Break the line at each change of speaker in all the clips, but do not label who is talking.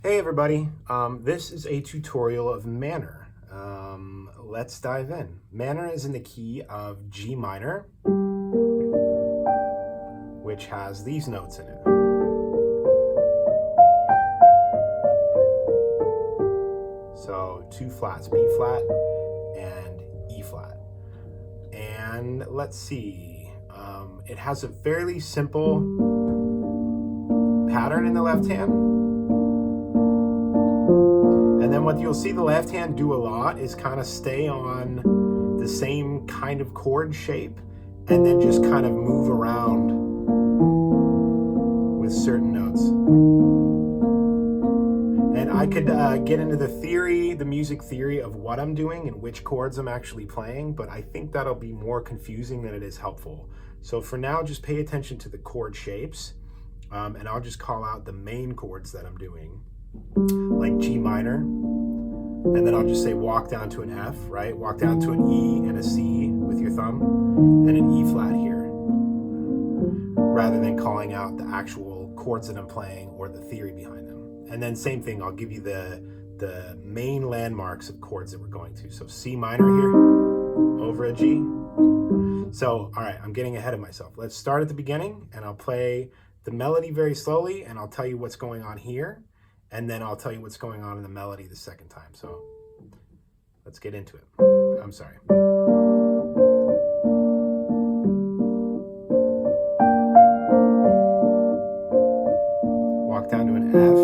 Hey everybody, this is a tutorial of Manor. Let's dive in. Manor is in the key of G minor, which has these notes in it. So two flats, B flat and E flat. And let's see, it has a fairly simple pattern in the left hand. And then what you'll see the left hand do a lot is kind of stay on the same kind of chord shape and then just kind of move around with certain notes. And I could get into the music theory of what I'm doing and which chords I'm actually playing, but I think that'll be more confusing than it is helpful. So for now, just pay attention to the chord shapes, and I'll just call out the main chords that I'm doing, like G minor, and then I'll just say walk down to an F, right? Walk down to an E and a C with your thumb, and an E flat here, rather than calling out the actual chords that I'm playing or the theory behind them. And then same thing, I'll give you the main landmarks of chords that we're going to. So C minor here, over a G. So, all right, I'm getting ahead of myself. Let's start at the beginning, and I'll play the melody very slowly, and I'll tell you what's going on here. And then I'll tell you what's going on in the melody the second time. So let's get into it. I'm sorry. Walk down to an F,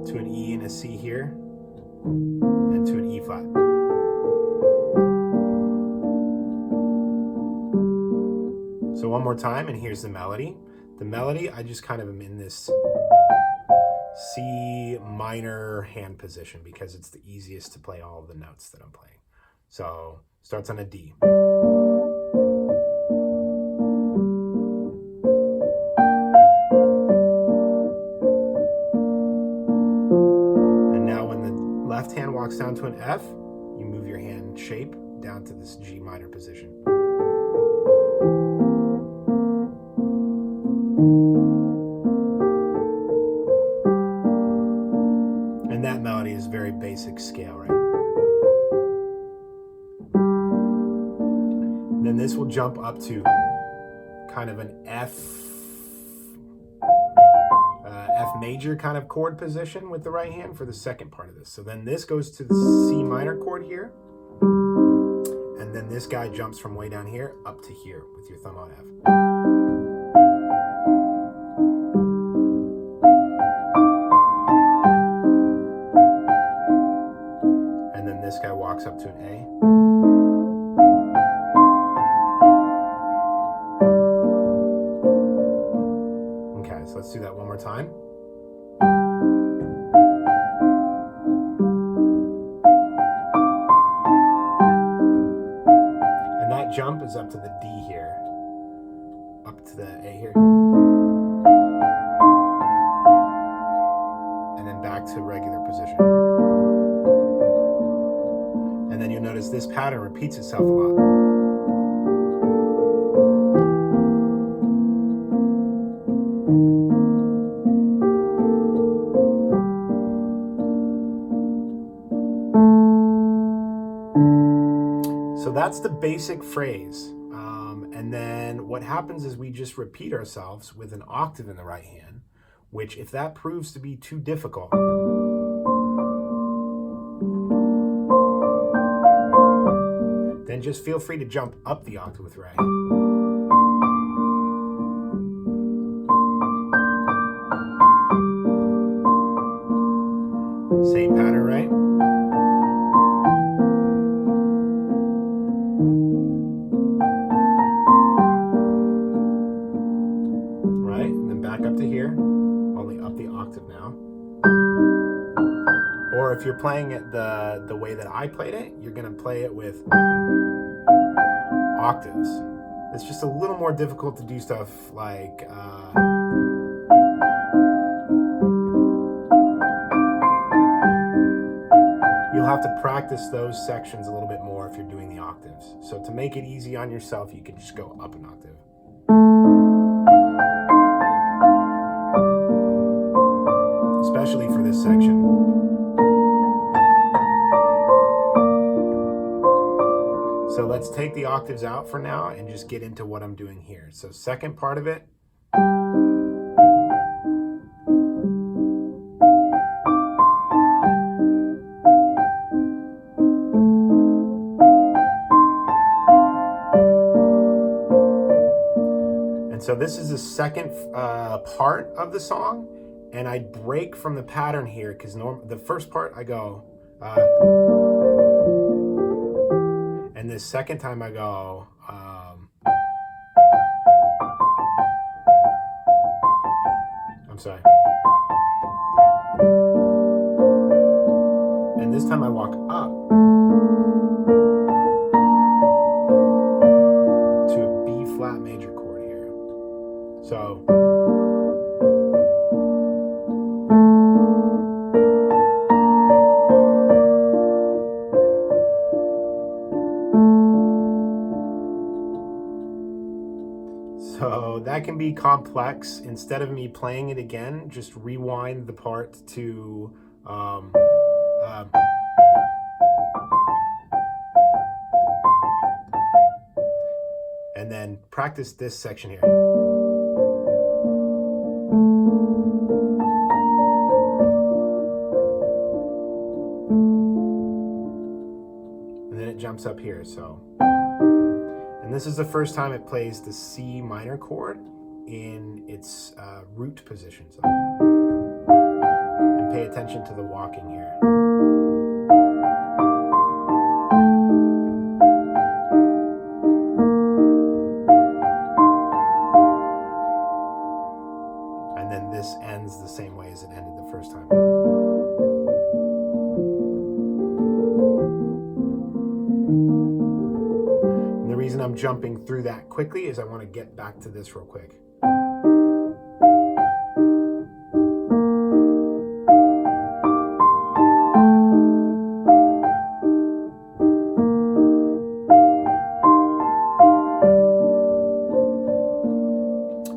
to an E and a C here, and to an E flat. So one more time, and here's the melody. The melody, I just kind of am in this C minor hand position because it's the easiest to play all of the notes that I'm playing. So starts on a D. And now when the left hand walks down to an F, you move your hand shape down to this G minor position. And that melody is very basic scale, right? And then this will jump up to kind of an F major kind of chord position with the right hand for the second part of this. So then this goes to the C minor chord here. And then this guy jumps from way down here up to here with your thumb on F. This guy walks up to an A. Okay, so let's do that one more time. And that jump is up to the D here, up to the A here. And then back to regular position. And then you'll notice this pattern repeats itself a lot. So that's the basic phrase. And then what happens is we just repeat ourselves with an octave in the right hand, which if that proves to be too difficult, then just feel free to jump up the octave with right. Same pattern, right? Right, and then back up to here, only up the octave now. Or if you're playing it the way that I played it, you're gonna play it with octaves. It's just a little more difficult to do stuff like you'll have to practice those sections a little bit more if you're doing the octaves. So to make it easy on yourself, you can just go up an octave. this section. So let's take the octaves out for now and just get into what I'm doing here. So second part of it. And so this is the second part of the song, and I break from the pattern here because the first part I go, and the second time I go, I'm sorry. And this time I walk up to a B flat major chord here. So that can be complex. Instead of me playing it again, just rewind the part to and then practice this section here. And then it jumps up here, so. And this is the first time it plays the C minor chord in its root position. So. And pay attention to the walking here. And then this ends the same way as it ended the first time. The reason I'm jumping through that quickly is I want to get back to this real quick.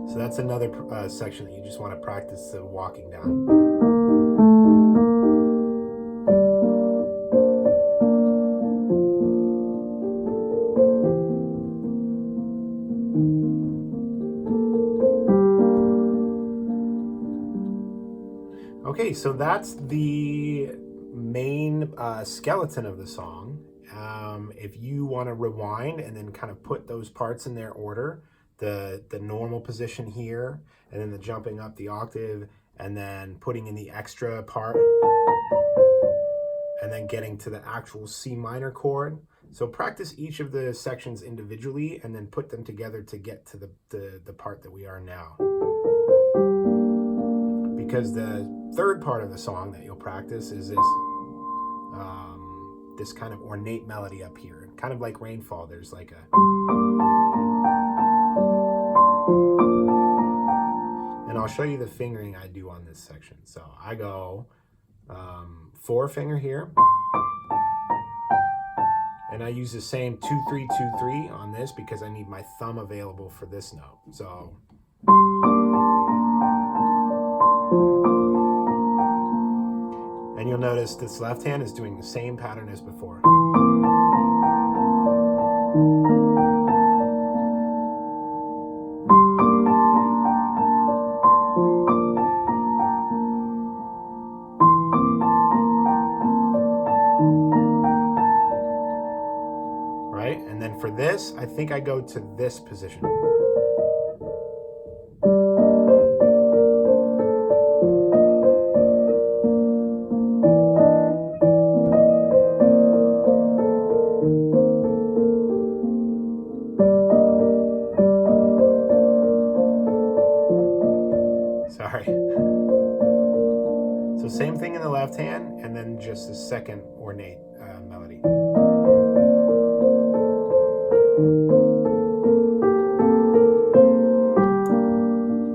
So that's another section that you just want to practice the walking down. Okay, so that's the main skeleton of the song. If you want to rewind and then kind of put those parts in their order, the normal position here, and then the jumping up the octave, and then putting in the extra part, and then getting to the actual C minor chord. So practice each of the sections individually and then put them together to get to the part that we are now. Because the third part of the song that you'll practice is this this kind of ornate melody up here, kind of like Rainfall. There's like a, and I'll show you the fingering I do on this section. So I go 4 finger here, and I use the same 2-3-2-3 on this because I need my thumb available for this note. So. And you'll notice this left hand is doing the same pattern as before. Right? And then for this, I think I go to this position. Sorry. So same thing in the left hand, and then just the second ornate melody.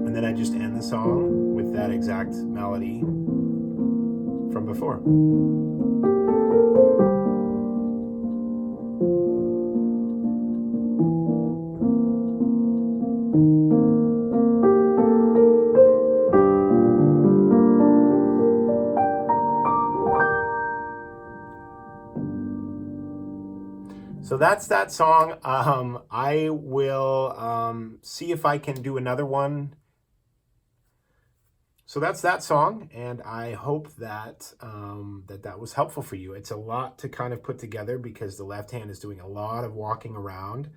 And then I just end the song with that exact melody from before. that's that song. I will see if I can do another one. So that's that song, and I hope that that was helpful for you. It's a lot to kind of put together because the left hand is doing a lot of walking around.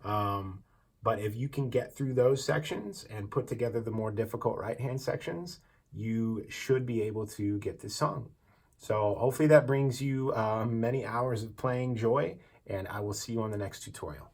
Um, but if you can get through those sections and put together the more difficult right hand sections, you should be able to get this song. So hopefully that brings you many hours of playing joy, and I will see you on the next tutorial.